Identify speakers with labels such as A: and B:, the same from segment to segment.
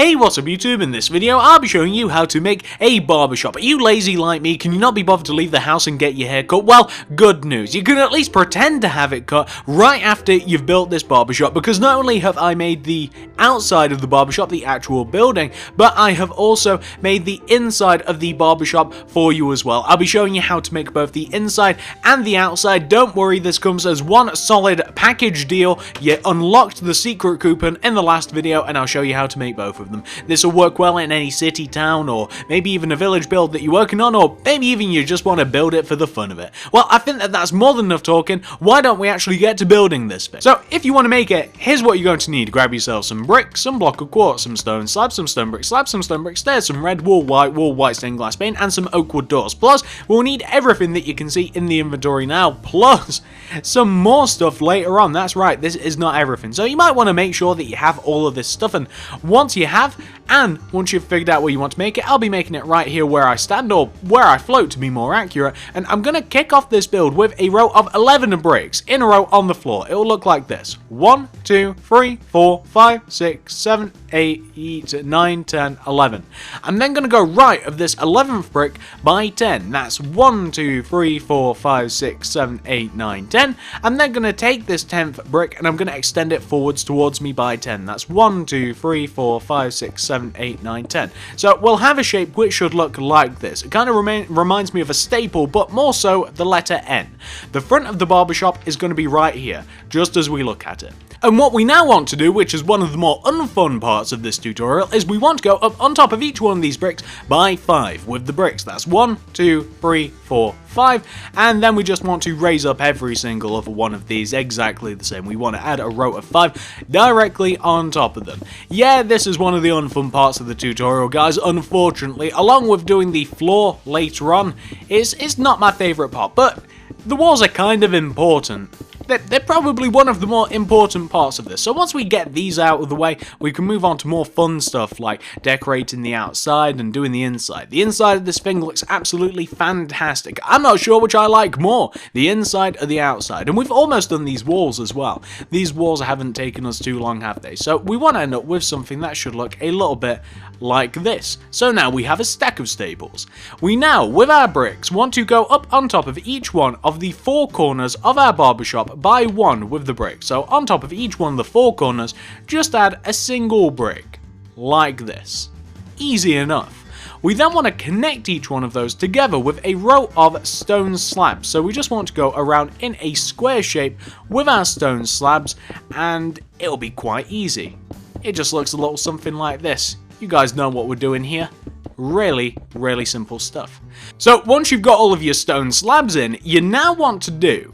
A: Hey, what's up YouTube? In this video I'll be showing you how to make a barbershop. Are you lazy like me? Can you not be bothered to leave the house and get your hair cut? Well, good news. You can at least pretend to have it cut right after you've built this barbershop, because not only have I made the outside of the barbershop, the actual building, but I have also made the inside of the barbershop for you as well. I'll be showing you how to make both the inside and the outside. Don't worry, this comes as one solid package deal. You unlocked the secret coupon in the last video and I'll show you how to make both of them. This will work well in any city, town, or maybe even a village build that you're working on, or maybe even you just want to build it for the fun of it. Well, I think that's more than enough talking. Why don't we actually get to building this thing? So, if you want to make it, here's what you're going to need. Grab yourself some bricks, some block of quartz, some stone slabs, some stone brick slabs, some stone brick stairs, some red wool, white stained glass paint, and some oak wood doors. Plus, we'll need everything that you can see in the inventory now, plus some more stuff later on. That's right, this is not everything. So you might want to make sure that you have all of this stuff, and once you have, and once you've figured out where you want to make it, I'll be making it right here where I stand, or where I float to be more accurate, and I'm going to kick off this build with a row of 11 bricks in a row on the floor. It will look like this. 1, 2, 3, 4, 5, 6, 7, 8, 9, 10, 11. I'm then going to go right of this 11th brick by 10. That's 1, 2, 3, 4, 5, 6, 7, 8, 9, 10. I'm then going to take this 10th brick and I'm going to extend it forwards towards me by 10. That's 1, 2, 3, 4, 5, 6, 7, 8, 9, 10. So we'll have a shape which should look like this. It kind of reminds me of a staple, but more so the letter N. The front of the barbershop is going to be right here, just as we look at it. And what we now want to do, which is one of the more unfun parts of this tutorial, is we want to go up on top of each one of these bricks by 5 with the bricks. That's 1, 2, 3, 4, 5, and then we just want to raise up every single other one of these exactly the same. We want to add a row of 5 directly on top of them. Yeah, this is one of the unfun parts of the tutorial, guys. Unfortunately, along with doing the floor later on, it's not my favourite part, but the walls are kind of important. They're probably one of the more important parts of this. So once we get these out of the way, we can move on to more fun stuff like decorating the outside and doing the inside. The inside of this thing looks absolutely fantastic. I'm not sure which I like more, the inside or the outside. And we've almost done these walls as well. These walls haven't taken us too long, have they? So we want to end up with something that should look a little bit like this. So now we have a stack of staples. We now, with our bricks, want to go up on top of each one of the 4 corners of our barbershop by 1 with the brick. So on top of each one of the 4 corners, just add a single brick, like this. Easy enough. We then want to connect each one of those together with a row of stone slabs. So we just want to go around in a square shape with our stone slabs, and it'll be quite easy. It just looks a little something like this. You guys know what we're doing here. Really, really simple stuff. So once you've got all of your stone slabs in, you now want to do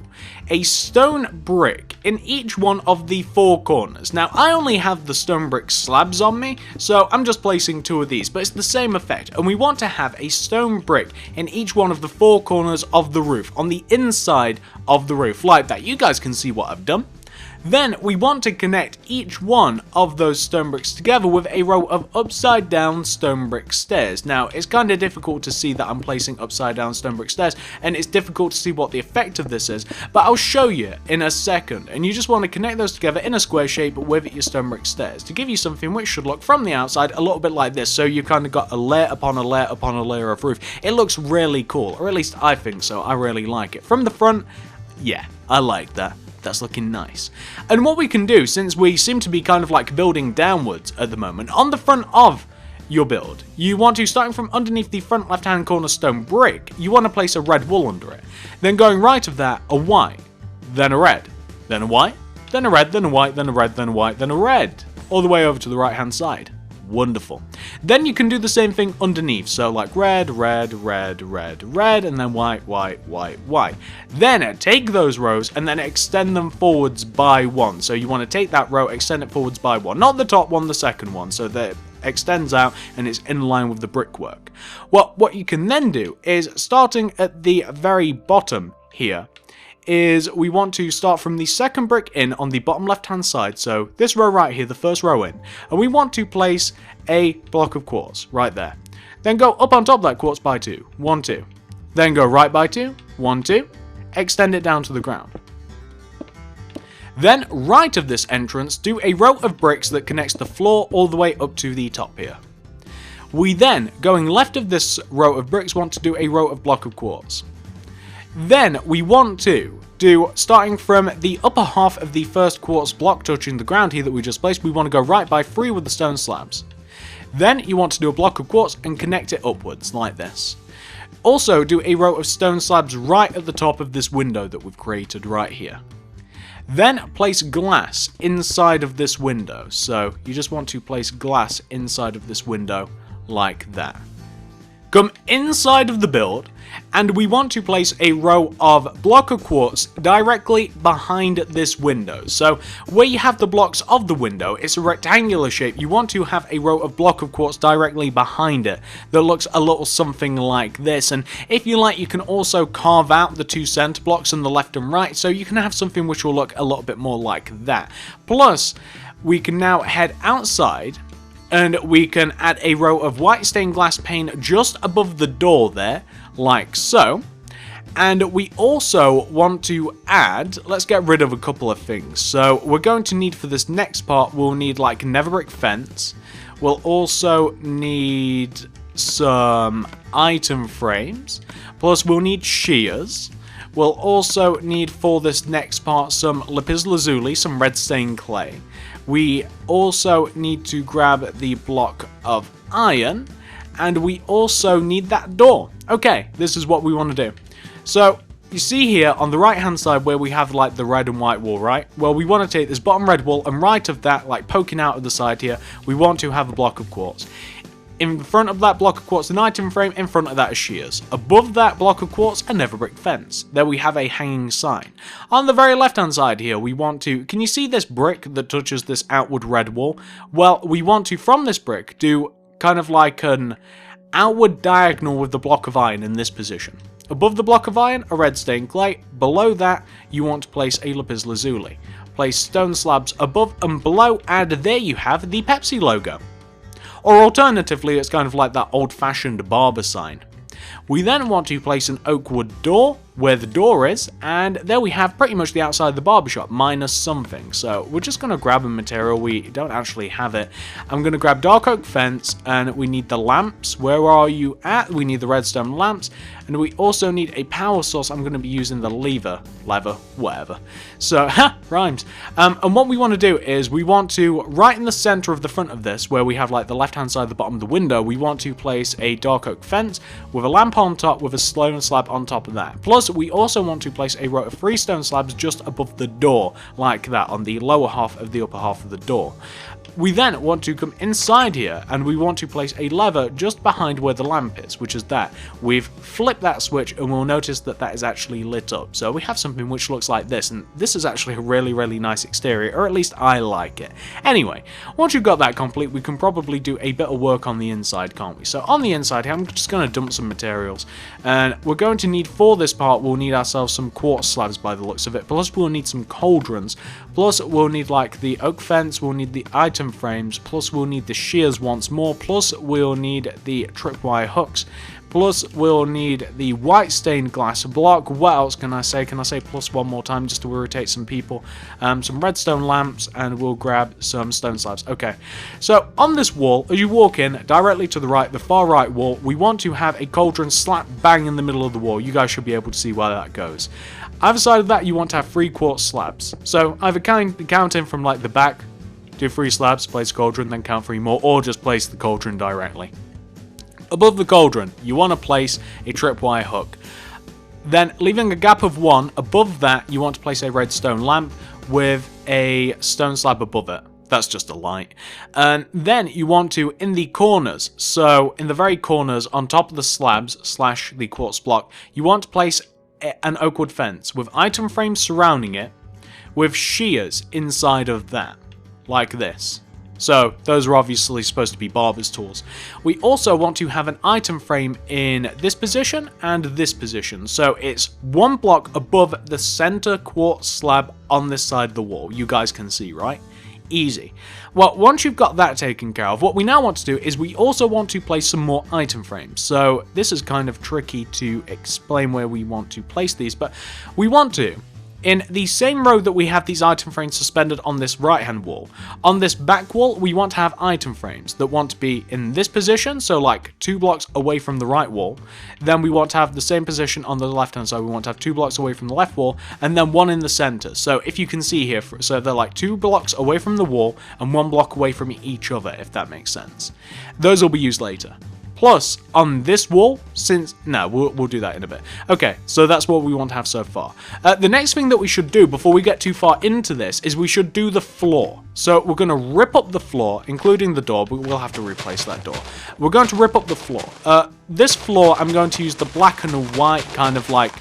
A: a stone brick in each one of the 4 corners. Now, I only have the stone brick slabs on me, so I'm just placing 2 of these, but it's the same effect. And we want to have a stone brick in each one of the 4 corners of the roof, on the inside of the roof, like that. You guys can see what I've done. Then we want to connect each one of those stone bricks together with a row of upside down stone brick stairs. Now, it's kind of difficult to see that I'm placing upside down stone brick stairs, and it's difficult to see what the effect of this is, but I'll show you in a second. And you just want to connect those together in a square shape with your stone brick stairs to give you something which should look from the outside a little bit like this. So you kind of got a layer upon a layer upon a layer of roof. It looks really cool, or at least I think so. I really like it. From the front, yeah, I like that. That's looking nice. And what we can do, since we seem to be kind of like building downwards at the moment, on the front of your build, you want to, starting from underneath the front left hand corner stone brick, you want to place a red wool under it. Then going right of that, a white, then a red, then a white, then a red, then a white, then a red, then a white, then a red, all the way over to the right hand side. Wonderful. Then you can do the same thing underneath, so like red, red, red, red, red, and then white, white, white, white. Then take those rows and then extend them forwards by 1. So you want to take that row, extend it forwards by 1, not the top one, the second one, so that it extends out and it's in line with the brickwork. Well, what you can then do is, starting at the very bottom here, is we want to start from the second brick in on the bottom left hand side, so this row right here, the first row in, and we want to place a block of quartz right there. Then go up on top of that quartz by 2, 1, 2. Then go right by 2, 1, 2, extend it down to the ground. Then, right of this entrance, do a row of bricks that connects the floor all the way up to the top here. We then, going left of this row of bricks, want to do a row of block of quartz. Then we want to do, starting from the upper half of the first quartz block touching the ground here that we just placed, we want to go right by 3 with the stone slabs. Then you want to do a block of quartz and connect it upwards, like this. Also do a row of stone slabs right at the top of this window that we've created right here. Then place glass inside of this window, so you just want to place glass inside of this window like that. Come inside of the build, and we want to place a row of block of quartz directly behind this window. So where you have the blocks of the window, it's a rectangular shape, you want to have a row of block of quartz directly behind it that looks a little something like this. And if you like, you can also carve out the 2 center blocks on the left and right, so you can have something which will look a little bit more like that. Plus, we can now head outside, and we can add a row of white stained glass pane just above the door there, like so. And we also want to add, let's get rid of a couple of things. So we're going to need, for this next part, we'll need like nether brick fence. We'll also need some item frames, plus we'll need shears. We'll also need, for this next part, some lapis lazuli, some red stained clay. We also need to grab the block of iron, and we also need that door. Okay, this is what we want to do. So, you see here on the right hand side where we have like the red and white wall, right? Well, we want to take this bottom red wall, and right of that, like poking out of the side here, we want to have a block of quartz. In front of that block of quartz, an item frame. In front of that is shears. Above that block of quartz, a nether brick fence. There we have a hanging sign. On the very left hand side here, we want to, can you see this brick that touches this outward red wall? Well, we want to, from this brick, do kind of like an outward diagonal with the block of iron in this position. Above the block of iron, a red stained clay. Below that, you want to place a lapis lazuli. Place stone slabs above and below, and there you have the Pepsi logo. Or alternatively, it's kind of like that old-fashioned Barber sign. We then want to place an oak wood door where the door is, and there we have pretty much the outside of the barbershop minus something. So we're just going to grab a material, we don't actually have it. I'm going to grab dark oak fence, and we need the lamps. Where are you at? We need the redstone lamps, and we also need a power source. I'm going to be using the lever, whatever. So, rhymes. And what we want to do is we want to, right in the center of the front of this, where we have like the left hand side of the bottom of the window, we want to place a dark oak fence with a lamp on top with a stone slab on top of that. Plus, we also want to place a row of 3 stone slabs just above the door, like that, on the lower half of the upper half of the door. We then want to come inside here, and we want to place a lever just behind where the lamp is, which is that. We've flipped that switch, and we'll notice that that is actually lit up. So we have something which looks like this, and this is actually a really, really nice exterior, or at least I like it. Anyway, once you've got that complete, we can probably do a bit of work on the inside, can't we? So on the inside here, I'm just going to dump some materials, and we're going to need, for this part, we'll need ourselves some quartz slabs by the looks of it, plus we'll need some cauldrons, plus we'll need like the oak fence, we'll need the item frames, plus we'll need the shears once more, plus we'll need the tripwire hooks, plus we'll need the white stained glass block. What else can I say? Can I say plus one more time just to irritate some people? Some redstone lamps, and we'll grab some stone slabs. Okay, so on this wall, as you walk in, directly to the right, the far right wall, we want to have a cauldron slap bang in the middle of the wall. You guys should be able to see where that goes. Either side of that, you want to have 3 quartz slabs. So either count in from like the back, do 3 slabs, place cauldron, then count 3 more, or just place the cauldron directly. Above the cauldron, you want to place a tripwire hook. Then, leaving a gap of 1, above that, you want to place a redstone lamp with a stone slab above it. That's just a light. And then you want to, in the corners, so in the very corners on top of the slabs / the quartz block, you want to place an oak wood fence with item frames surrounding it, with shears inside of that, like this. So those are obviously supposed to be Barber's tools. We also want to have an item frame in this position and this position. So it's 1 block above the center quartz slab on this side of the wall. You guys can see, right? Easy. Well, once you've got that taken care of, what we now want to do is we also want to place some more item frames. So this is kind of tricky to explain where we want to place these, but we want to in the same row that we have these item frames suspended on this right hand wall, on this back wall we want to have item frames that want to be in this position, so like 2 blocks away from the right wall. Then we want to have the same position on the left hand side, we want to have 2 blocks away from the left wall, and then 1 in the center. So if you can see here, so they're like 2 blocks away from the wall and 1 block away from each other, if that makes sense. Those will be used later. Plus, on this wall, we'll do that in a bit. Okay, so that's what we want to have so far. The next thing that we should do before we get too far into this is we should do the floor. So we're going to rip up the floor, including the door, but we'll have to replace that door. We're going to rip up the floor. This floor, I'm going to use the black and white kind of like...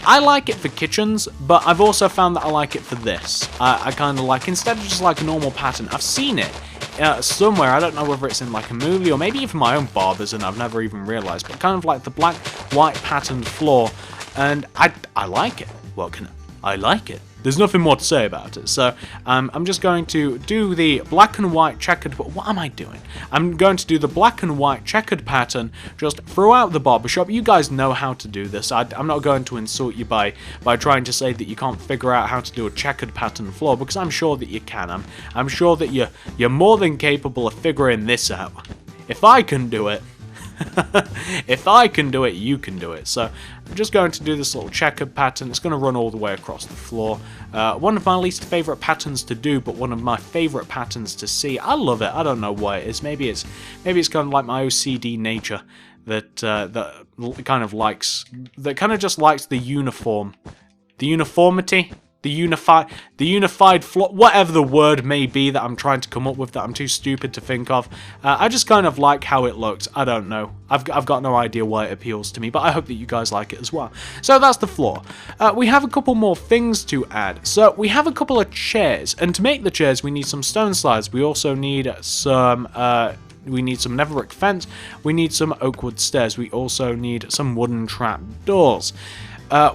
A: I like it for kitchens, but I've also found that I like it for this. I kind of like, instead of just like a normal pattern, I've seen it somewhere. I don't know whether it's in like a movie or maybe even my own barbers and I've never even realized, but kind of like the black white patterned floor, and I like it. I like it. There's nothing more to say about it. So I'm just going to do the black and white checkered, but what am I doing? I'm going to do the black and white checkered pattern just throughout the barbershop. You guys know how to do this. I'm not going to insult you by trying to say that you can't figure out how to do a checkered pattern floor, because I'm sure that you can. I'm sure that you're more than capable of figuring this out. If I can do it, if I can do it, you can do it. So I'm just going to do this little checkered pattern. It's going to run all the way across the floor. One of my least favorite patterns to do, but one of my favorite patterns to see. I love it. I don't know why it is. Maybe it's kind of like my OCD nature that kind of just likes the uniform, the uniformity. The unified floor, whatever the word may be that I'm trying to come up with that I'm too stupid to think of. I just kind of like how it looks. I don't know. I've got no idea why it appeals to me, but I hope that you guys like it as well. So that's the floor. We have a couple more things to add. So we have a couple of chairs, and to make the chairs we need some stone slides. We also need some... we need some netherbrick fence. We need some oak wood stairs. We also need some wooden trap doors.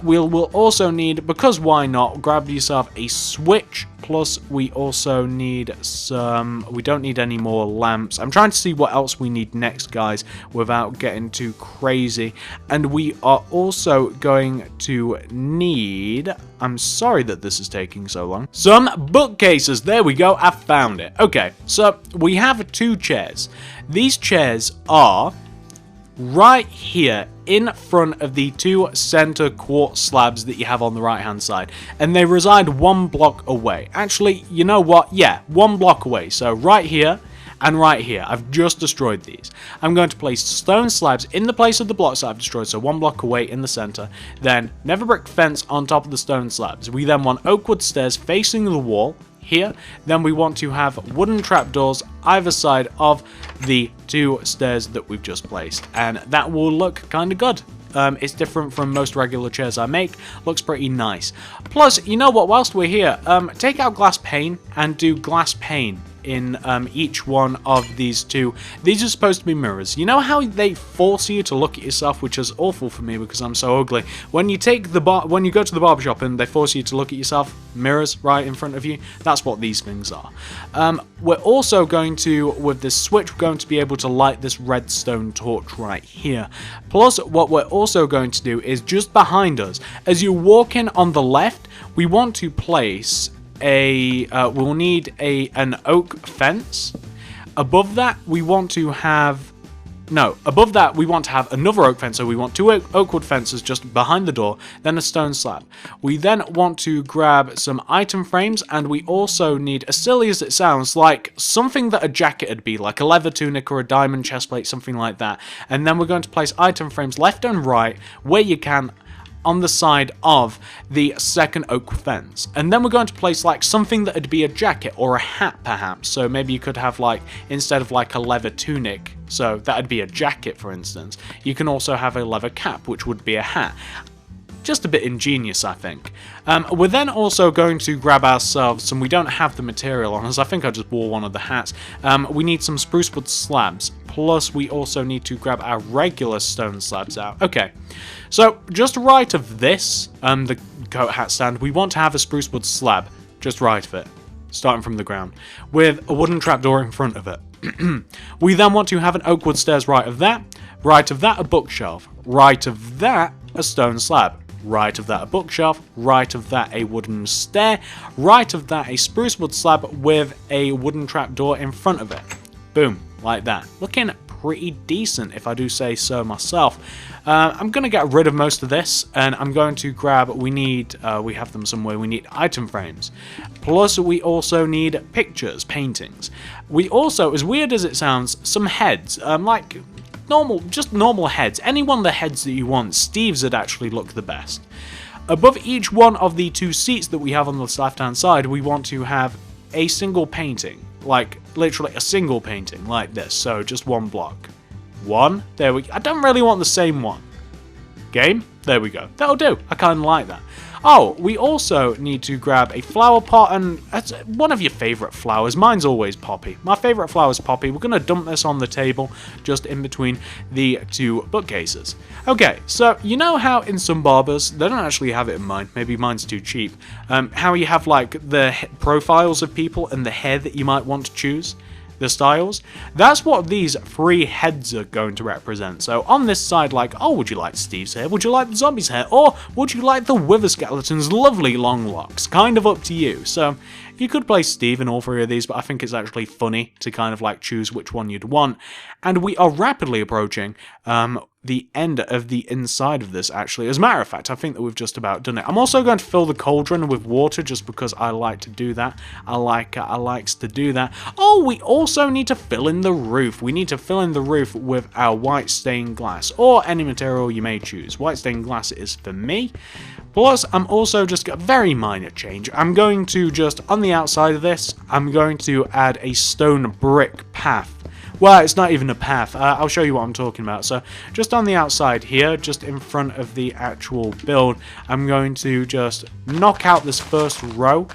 A: We'll also need, because why not, grab yourself a switch, plus we also need some, we don't need any more lamps. I'm trying to see what else we need next, guys, without getting too crazy. And we are also going to need, I'm sorry that this is taking so long, some bookcases. There we go, I found it. Okay, so we have 2 chairs. These chairs are right here in front of the 2 center quartz slabs that you have on the right hand side, and they reside 1 block away. Actually, you know what, yeah, 1 block away. So right here and right here, I've just destroyed these. I'm going to place stone slabs in the place of the blocks that I've destroyed, so 1 block away in the center, then netherbrick fence on top of the stone slabs. We then want oak wood stairs facing the wall here. Then we want to have wooden trapdoors either side of the 2 stairs that we've just placed, and that will look kind of good. It's different from most regular chairs I make. Looks pretty nice. Plus, you know what, whilst we're here, take out glass pane and do glass pane in each one of these 2. These are supposed to be mirrors. You know how they force you to look at yourself, which is awful for me because I'm so ugly. When you when you go to the barbershop and they force you to look at yourself, mirrors right in front of you, that's what these things are. We're also going to, with this switch, we're going to be able to light this redstone torch right here. Plus, what we're also going to do is just behind us, as you walk in on the left, we want to place we'll need an oak fence. Above that, we want to have another oak fence, so we want 2 oak wood fences just behind the door, then a stone slab. We then want to grab some item frames, and we also need, as silly as it sounds, like something that a jacket would be, like a leather tunic or a diamond chestplate, something like that. And then we're going to place item frames left and right, where you can, on the side of the second oak fence. And then we're going to place like something that would be a jacket or a hat perhaps. So maybe you could have like, instead of like a leather tunic, so that would be a jacket for instance, you can also have a leather cap, which would be a hat. Just a bit ingenious, I think. We're then also going to grab ourselves some, we don't have the material on us, I think I just wore one of the hats. We need some spruce wood slabs, plus we also need to grab our regular stone slabs out. Okay, so just right of this, the coat hat stand, we want to have a spruce wood slab, just right of it, starting from the ground, with a wooden trapdoor in front of it. We then want to have an oak wood stairs right of that a bookshelf, right of that a stone slab. right of that a bookshelf, right of that a wooden stair, right of that a spruce wood slab with a wooden trapdoor in front of it. Boom, like that. Looking pretty decent, if I do say so myself. I'm going to get rid of most of this, and I'm going to grab, we have them somewhere, we need item frames. Plus, we also need pictures, paintings. We also, as weird as it sounds, some heads, like normal heads. Any one of the heads that you want. Steve's would actually look the best. Above each one of the 2 seats that we have on the left-hand side, we want to have a single painting. Like, literally a single painting, like this. So, just one block. One. There we go. I don't really want the same one. Game. There we go. That'll do. I kind of like that. Oh, we also need to grab a flower pot, and that's one of your favourite flowers. Mine's always poppy. My favourite flower is poppy. We're going to dump this on the table, just in between the 2 bookcases. Okay, so you know how in some barbers, they don't actually have it in mine, maybe mine's too cheap, how you have like the profiles of people and the hair that you might want to choose? The styles, that's what these 3 heads are going to represent. So on this side, like, oh, would you like Steve's hair? Would you like the zombie's hair? Or would you like the Wither Skeleton's lovely long locks? Kind of up to you. So you could play Steve in all 3 of these, but I think it's actually funny to kind of like choose which one you'd want. And we are rapidly approaching the end of the inside of this, actually. As a matter of fact, I think that we've just about done it. I'm also going to fill the cauldron with water just because I like to do that. I likes to do that. Oh, we also need to fill in the roof. We need to fill in the roof with our white stained glass, or any material you may choose. White stained glass is for me. Plus, I'm also just got a very minor change. I'm going to just, on the outside of this, I'm going to add a stone brick path. Well, it's not even a path. I'll show you what I'm talking about. So, just on the outside here, just in front of the actual build, I'm going to just knock out this first row.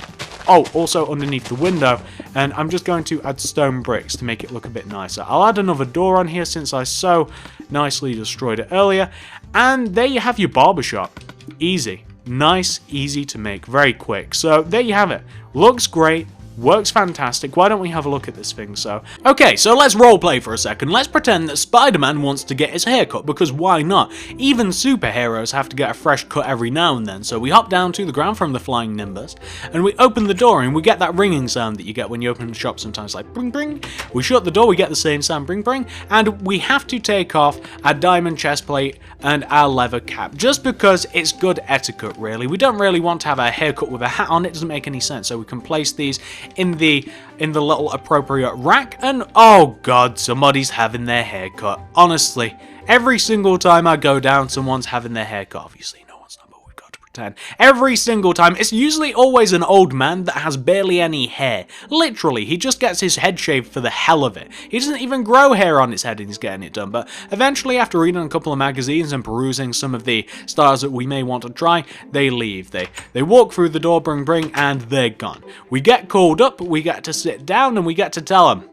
A: Oh, also underneath the window. And I'm just going to add stone bricks to make it look a bit nicer. I'll add another door on here since I so nicely destroyed it earlier. And there you have your barbershop. Easy. Nice, easy to make, very quick. So there you have it. Looks great. Works fantastic. Why don't we have a look at this thing? So, okay, so let's roleplay for a second. Let's pretend that Spider-Man wants to get his hair cut, because why not? Even superheroes have to get a fresh cut every now and then. So we hop down to the ground from the flying Nimbus, and we open the door, and we get that ringing sound that you get when you open the shop sometimes, like bring bring. We shut the door, we get the same sound, bring bring, and we have to take off our diamond chest plate and our leather cap, just because it's good etiquette, really. We don't really want to have our hair cut with a hat on. It doesn't make any sense. So we can place these in the little appropriate rack, and oh god, somebody's having their hair cut. Honestly, every single time I go down, someone's having their hair cut. Obviously, no one's not, but we've got to pretend. Every single time, it's usually always an old man that has barely any hair. Literally, he just gets his head shaved for the hell of it. He doesn't even grow hair on his head and he's getting it done, but eventually, after reading a couple of magazines and perusing some of the styles that we may want to try, they leave. They walk through the door, bring bring, and they're gone. We get called up, we get to sit down, and we get to tell them,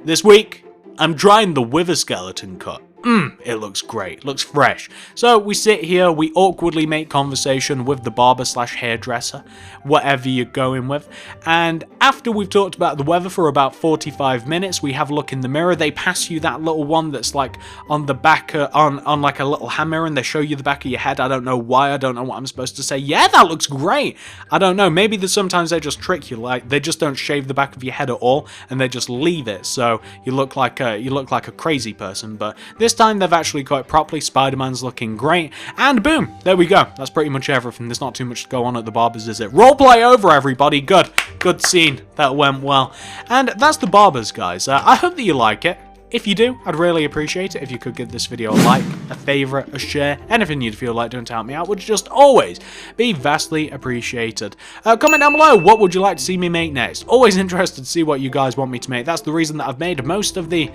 A: this week, I'm trying the Wither Skeleton cut. It looks great, looks fresh. So we sit here, we awkwardly make conversation with the barber slash hairdresser, whatever you're going with, and after we've talked about the weather for about 45 minutes, we have a look in the mirror. They pass you that little one that's like on the back, on like a little hand mirror, and they show you the back of your head. I don't know why, I don't know what I'm supposed to say. Yeah, that looks great. I don't know, maybe sometimes they just trick you, like they just don't shave the back of your head at all, and they just leave it, so you look like a crazy person. But this time they've actually cut it properly. Spider-Man's looking great, and boom, there we go. That's pretty much everything. There's not too much to go on at the barbers, is it? Roleplay over, everybody. Good scene. That went well. And that's the barbers, guys. I hope that you like it. If you do, I'd really appreciate it if you could give this video a like, a favourite, a share, anything you'd feel like doing to help me out would just always be vastly appreciated. Comment down below, what would you like to see me make next? Always interested to see what you guys want me to make. That's the reason that I've made most of the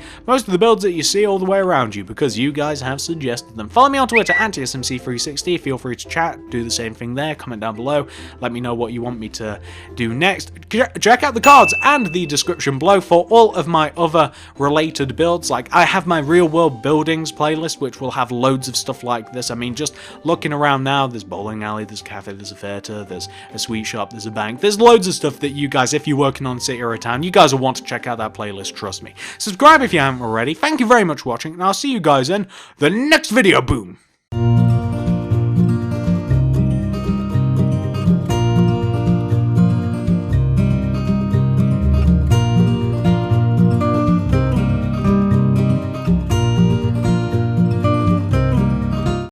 A: builds that you see all the way around you, because you guys have suggested them. Follow me on Twitter at TSMC360. Feel free to chat, do the same thing there. Comment down below, let me know what you want me to do next. Check out the cards and the description below for all of my other related builds. Like, I have my real world buildings playlist, which will have loads of stuff like this. I mean, just looking around now, there's bowling alley, there's a cafe, there's a theater, there's a sweet shop, there's a bank. There's loads of stuff that you guys, if you're working on a city or a town, you guys will want to check out that playlist, trust me. Subscribe if you haven't already. Thank you very much for watching, and I'll see you guys in the next video. Boom!